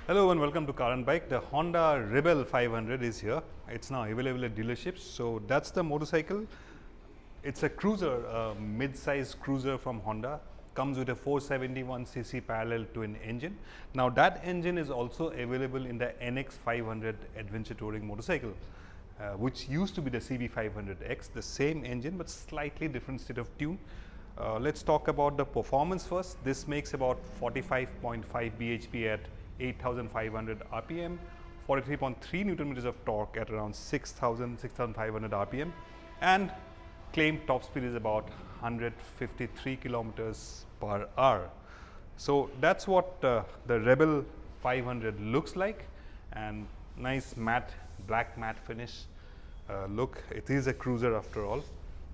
Hello and welcome to Car and Bike. The Honda Rebel 500 is here. It's now available at dealerships. So that's the motorcycle. It's a cruiser, a mid-size cruiser from Honda. Comes with a 471cc parallel twin engine. Now that engine is also available in the NX500 adventure touring motorcycle, which used to be the CB500X, the same engine but slightly different state of tune. Let's talk about the performance first. This makes about 45.5 bhp at 8,500 RPM, 43.3 Newton meters of torque at around 6,500 RPM, and claimed top speed is about 153 kilometers per hour. So that's what the Rebel 500 looks like, and nice matte, black matte finish look. It is a cruiser after all.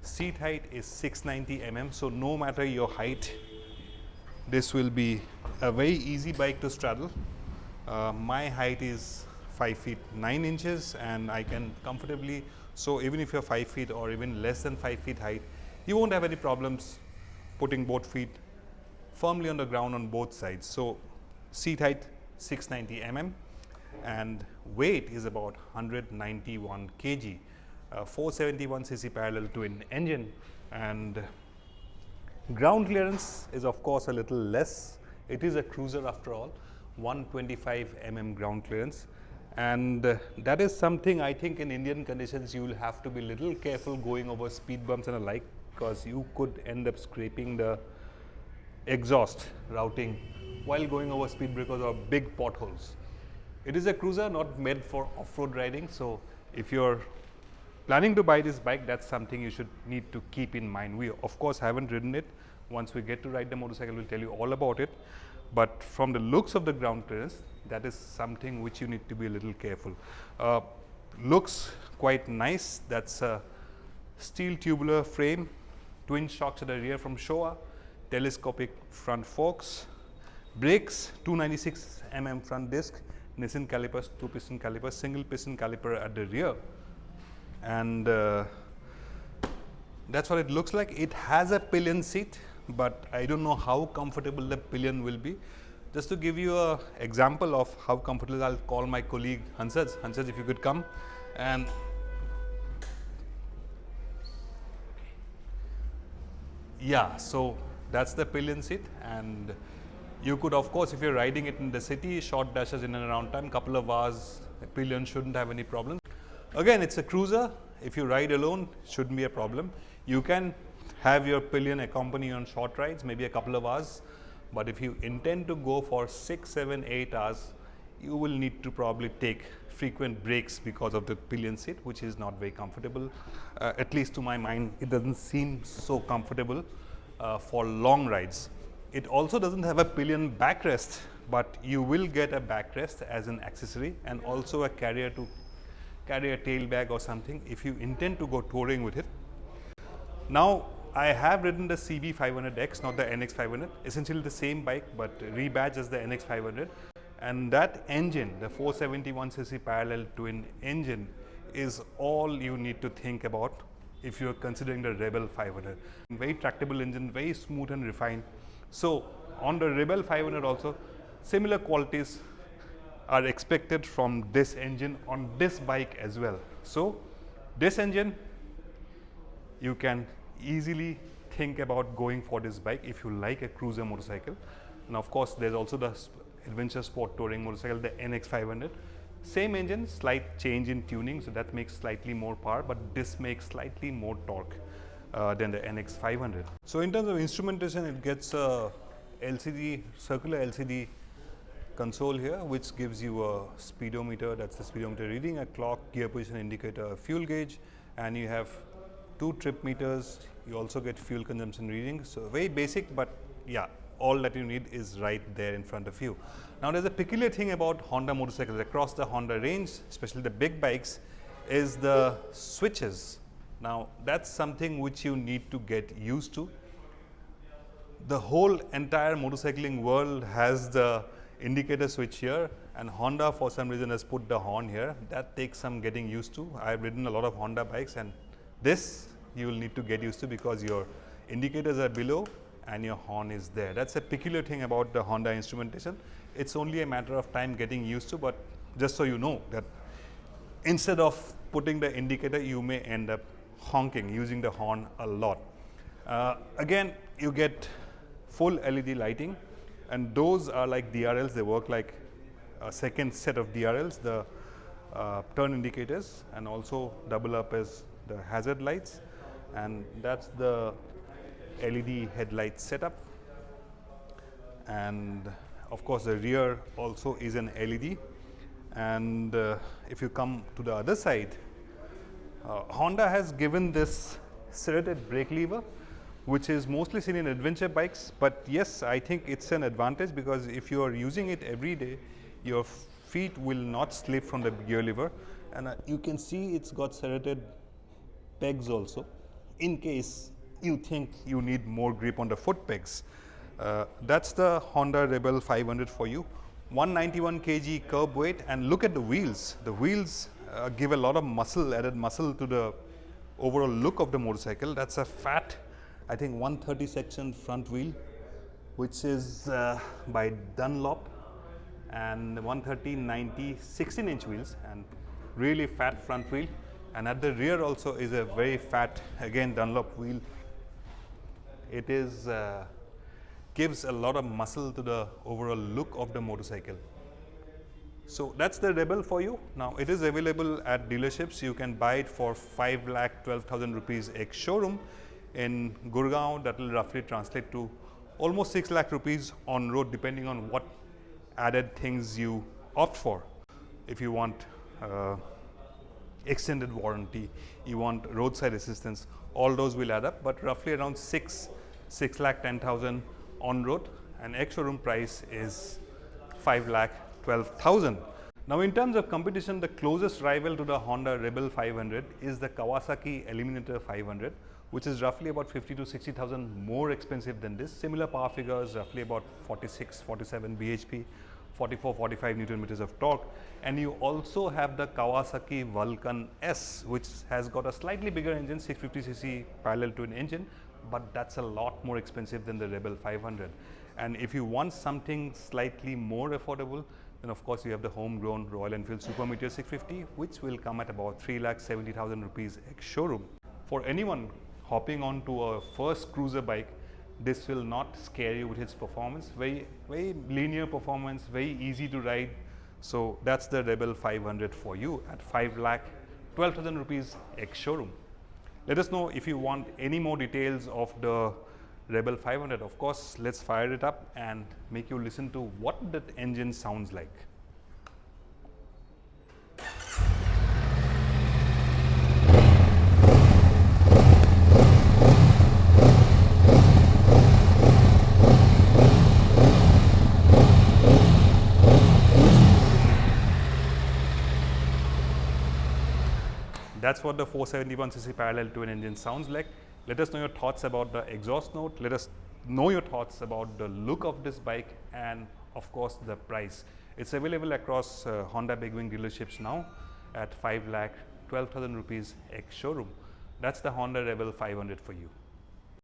Seat height is 690 mm, so no matter your height, this will be a very easy bike to straddle. My height is 5 feet 9 inches and I can comfortably, so even if you're 5 feet or even less than 5 feet height, you won't have any problems putting both feet firmly on the ground on both sides. So seat height 690 mm and weight is about 191 kg. 471cc parallel twin engine, and ground clearance is of course a little less. It is a cruiser after all, 125 mm ground clearance, and that is something I think in Indian conditions you will have to be little careful going over speed bumps and the like, because you could end up scraping the exhaust routing while going over speed breakers or big potholes. It is a cruiser, not made for off-road riding, so if you're planning to buy this bike, that's something you should need to keep in mind. We of course haven't ridden it. Once we get to ride the motorcycle, we'll tell you all about it. But from the looks of the ground clearance, that is something which you need to be a little careful. Looks quite nice. That's a steel tubular frame, twin shocks at the rear from Showa, telescopic front forks, brakes, 296 mm front disc, Nissan calipers, 2-piston calipers, single piston caliper at the rear. And that's what it looks like. It has a pillion seat, but I don't know how comfortable the pillion will be. Just to give you an example of how comfortable, I'll call my colleague Hansaj. Hansaj, if you could come. And yeah, so that's the pillion seat, and you could of course, if you're riding it in the city, short dashes in and around town, couple of hours, the pillion shouldn't have any problem. Again, it's a cruiser. If you ride alone, shouldn't be a problem. You can have your pillion accompany you on short rides, maybe a couple of hours. But if you intend to go for 6, 7, 8 hours, you will need to probably take frequent breaks because of the pillion seat, which is not very comfortable. At least to my mind, it doesn't seem so comfortable for long rides. It also doesn't have a pillion backrest, but you will get a backrest as an accessory, and also a carrier to carry a tail bag or something if you intend to go touring with it. Now, I have ridden the CB500X, not the NX500, essentially the same bike but rebadged as the NX500, and that engine, the 471cc parallel twin engine, is all you need to think about if you're considering the Rebel 500. Very tractable engine, very smooth and refined. So on the Rebel 500 also, similar qualities are expected from this engine on this bike as well. So this engine, you can easily think about going for this bike if you like a cruiser motorcycle. And of course, there's also the adventure sport touring motorcycle, the NX500. Same engine, slight change in tuning, so that makes slightly more power, but this makes slightly more torque than the NX500. So in terms of instrumentation, it gets a LCD, circular LCD console here, which gives you a speedometer, that's the speedometer reading, a clock, gear position indicator, a fuel gauge, and you have 2 trip meters. You also get fuel consumption reading. So very basic, but yeah, all that you need is right there in front of you. Now there's a peculiar thing about Honda motorcycles across the Honda range, especially the big bikes, is the switches. Now that's something which you need to get used to. The whole entire motorcycling world has the indicator switch here, and Honda for some reason has put the horn here. That takes some getting used to. I've ridden a lot of Honda bikes, and this you will need to get used to because your indicators are below and your horn is there. That's a peculiar thing about the Honda instrumentation. It's only a matter of time getting used to, but just so you know that instead of putting the indicator, you may end up honking, using the horn a lot. Again, you get full LED lighting, and those are like DRLs. They work like a second set of DRLs, the turn indicators, and also double up as the hazard lights, and that's the LED headlight setup. And of course the rear also is an LED. And if you come to the other side, Honda has given this serrated brake lever, which is mostly seen in adventure bikes, but yes, I think it's an advantage, because if you are using it every day, your feet will not slip from the gear lever. And you can see it's got serrated pegs also, in case you think you need more grip on the foot pegs. That's the Honda Rebel 500 for you. 191 kg curb weight, and look at the wheels. The wheels give a lot of muscle, added muscle to the overall look of the motorcycle. That's a fat, I think 130 section front wheel, which is by Dunlop, and 130, 90, 16-inch wheels, and really fat front wheel. And at the rear also is a very fat, again Dunlop wheel. It is gives a lot of muscle to the overall look of the motorcycle. So that's the Rebel for you. Now it is available at dealerships. You can buy it for 5,12,000 rupees ex showroom. In Gurgaon, that will roughly translate to almost 6 lakh rupees on road, depending on what added things you opt for. If you want extended warranty, you want roadside assistance, all those will add up, but roughly around 6 lakh 10,000 on road, and ex showroom price is 5 lakh 12,000. Now in terms of competition, the closest rival to the Honda Rebel 500 is the Kawasaki Eliminator 500, which is roughly about 50 to 60,000 more expensive than this. Similar power figures, roughly about 46, 47 bhp, 44, 45 Newton meters of torque. And you also have the Kawasaki Vulcan S, which has got a slightly bigger engine, 650cc parallel twin engine, but that's a lot more expensive than the Rebel 500. And if you want something slightly more affordable, then of course you have the homegrown Royal Enfield Super Meteor 650, which will come at about 3,70,000 rupees ex showroom. For anyone hopping onto a first cruiser bike, this will not scare you with its performance. Very linear performance, very easy to ride. So that's the Rebel 500 for you at 5,12,000 rupees ex showroom. Let us know if you want any more details of the Rebel 500. Of course, let's fire it up and make you listen to what that engine sounds like. That's what the 471cc parallel twin engine sounds like. Let us know your thoughts about the exhaust note. Let us know your thoughts about the look of this bike, and of course the price. It's available across Honda Big Wing dealerships now at 5,12,000 rupees ex showroom. That's the Honda Rebel 500 for you.